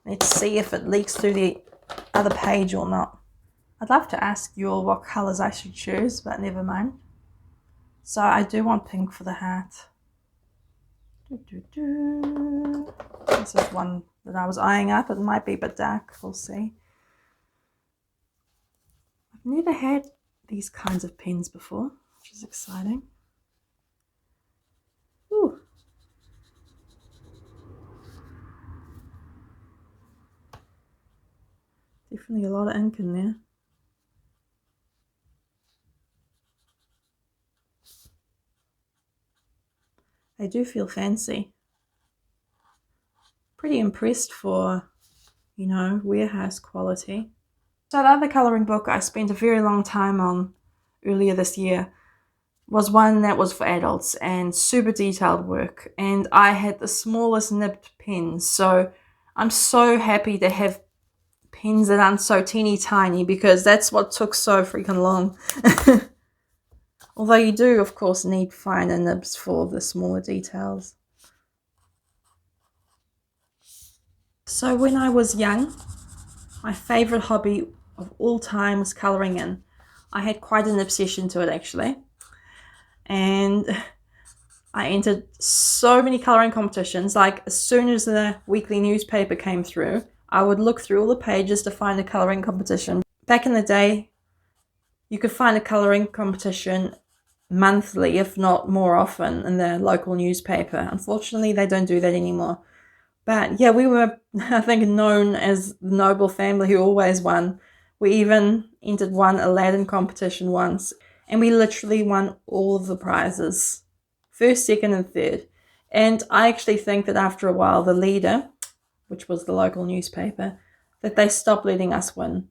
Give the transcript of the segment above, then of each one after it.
Let's see if it leaks through the other page or not. I'd love to ask you all what colours I should choose, but never mind. So I do want pink for the hat. This is one that I was eyeing up. It might be a bit dark, we'll see. I've never had these kinds of pens before, which is exciting. Ooh. Definitely a lot of ink in there. They do feel fancy. Pretty impressed for, you know, warehouse quality. So the other colouring book I spent a very long time on earlier this year was one that was for adults and super detailed work. And I had the smallest nibbed pens. So I'm so happy to have pens that aren't so teeny tiny, because that's what took so freaking long. Although you do, of course, need finer nibs for the smaller details. So when I was young, my favourite hobby of all time was colouring in. I had quite an obsession to it, actually. And I entered so many colouring competitions. Like, as soon as the weekly newspaper came through, I would look through all the pages to find a colouring competition. Back in the day, you could find a colouring competition monthly, if not more often, in the local newspaper. Unfortunately, they don't do that anymore. But yeah, we were, I think, known as the noble family who always won. We even entered one Aladdin competition once, and we literally won all of the prizes. First, second, and third. And I actually think that after a while, the leader, which was the local newspaper, that they stopped letting us win.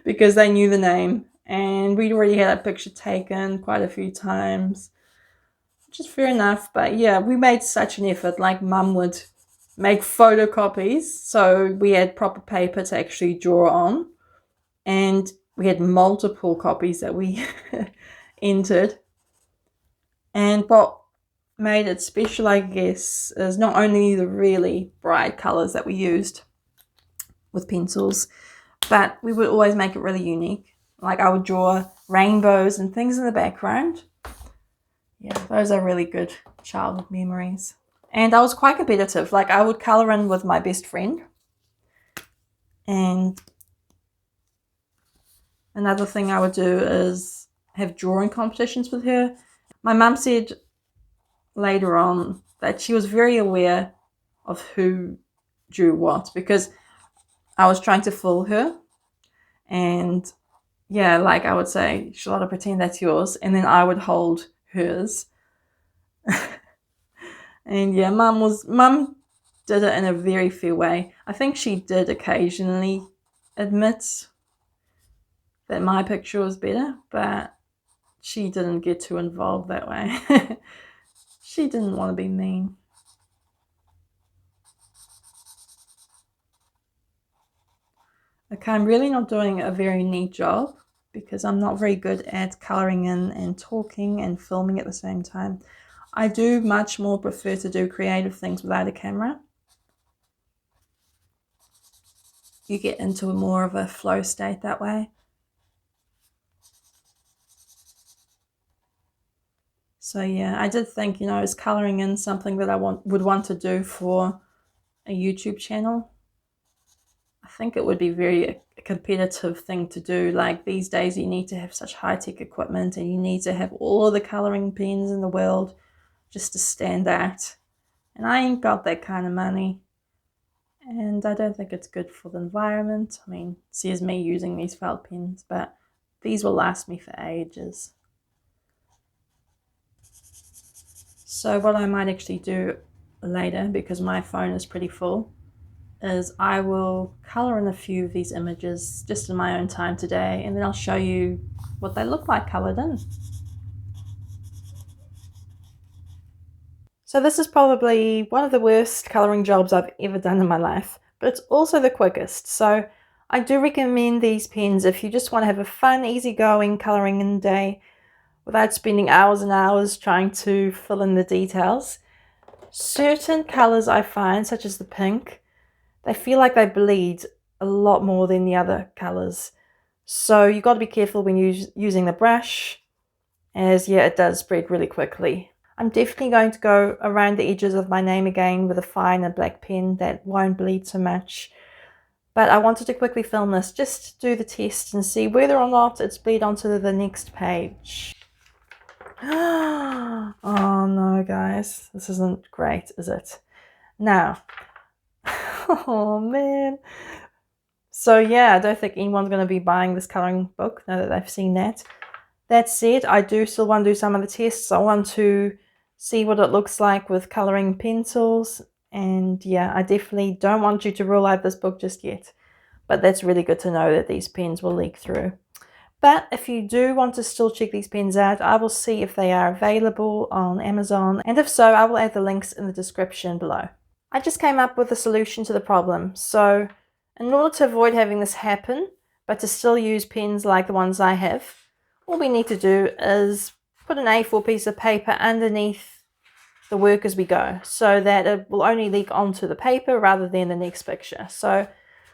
Because they knew the name. And we'd already had a picture taken quite a few times, which is fair enough. But yeah, we made such an effort. Like, Mum would make photocopies, so we had proper paper to actually draw on. And we had multiple copies that we entered. And what made it special, I guess, is not only the really bright colours that we used with pencils, but we would always make it really unique. Like, I would draw rainbows and things in the background. Yeah, those are really good childhood memories. And I was quite competitive. Like, I would colour in with my best friend. And another thing I would do is have drawing competitions with her. My mum said later on that she was very aware of who drew what, because I was trying to fool her. And yeah, like, I would say, Charlotte, pretend that's yours, and then I would hold hers. And yeah, Mum did it in a very fair way. I think she did occasionally admit that my picture was better, but she didn't get too involved that way. She didn't want to be mean. Okay, I'm really not doing a very neat job because I'm not very good at colouring in and talking and filming at the same time. I do much more prefer to do creative things without a camera. You get into more of a flow state that way. So yeah, I did think, you know, is colouring in something that I would want to do for a YouTube channel? I think it would be very a competitive thing to do. Like, these days you need to have such high-tech equipment, and you need to have all of the colouring pens in the world just to stand out. And I ain't got that kind of money. And I don't think it's good for the environment. I mean, it says me using these felt pens, but these will last me for ages. So what I might actually do later, because my phone is pretty full, is I will colour in a few of these images just in my own time today, and then I'll show you what they look like coloured in. So this is probably one of the worst colouring jobs I've ever done in my life, but it's also the quickest. So I do recommend these pens if you just want to have a fun, easygoing colouring in day without spending hours and hours trying to fill in the details. Certain colours I find, such as the pink, they feel like they bleed a lot more than the other colors. So you got to be careful when you're using the brush, as yeah, it does spread really quickly. I'm definitely going to go around the edges of my name again with a finer black pen that won't bleed so much. But I wanted to quickly film this just to do the test and see whether or not it's bleed onto the next page. Oh no, guys, this isn't great, is it? Now, oh man. So yeah, I don't think anyone's going to be buying this coloring book now that they've seen that. That said, I do still want to do some of the tests. I want to see what it looks like with coloring pencils. And yeah, I definitely don't want you to rule out this book just yet. But that's really good to know that these pens will leak through. But if you do want to still check these pens out, I will see if they are available on Amazon. And if so, I will add the links in the description below. I just came up with a solution to the problem. So in order to avoid having this happen, but to still use pens like the ones I have, all we need to do is put an A4 piece of paper underneath the work as we go, so that it will only leak onto the paper rather than the next picture. So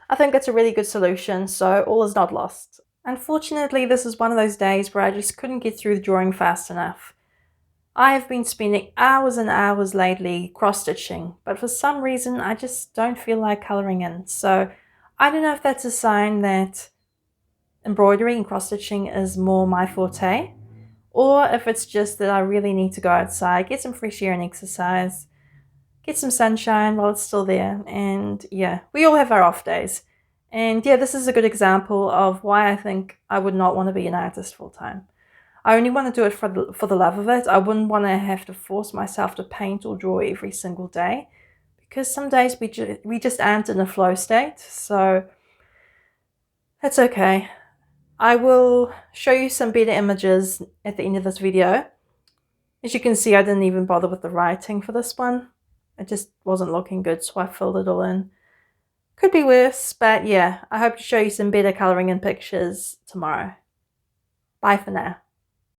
I think it's a really good solution, so all is not lost. Unfortunately, this is one of those days where I just couldn't get through the drawing fast enough. I have been spending hours and hours lately cross-stitching, but for some reason I just don't feel like colouring in. So I don't know if that's a sign that embroidery and cross-stitching is more my forte, or if it's just that I really need to go outside, get some fresh air and exercise, get some sunshine while it's still there. And yeah, we all have our off days. And yeah, this is a good example of why I think I would not want to be an artist full-time. I only want to do it for the love of it. I wouldn't want to have to force myself to paint or draw every single day, because some days we just aren't in a flow state. So that's okay. I will show you some better images at the end of this video. As you can see, I didn't even bother with the writing for this one. It just wasn't looking good, so I filled it all in. Could be worse, but yeah, I hope to show you some better colouring in pictures tomorrow. Bye for now.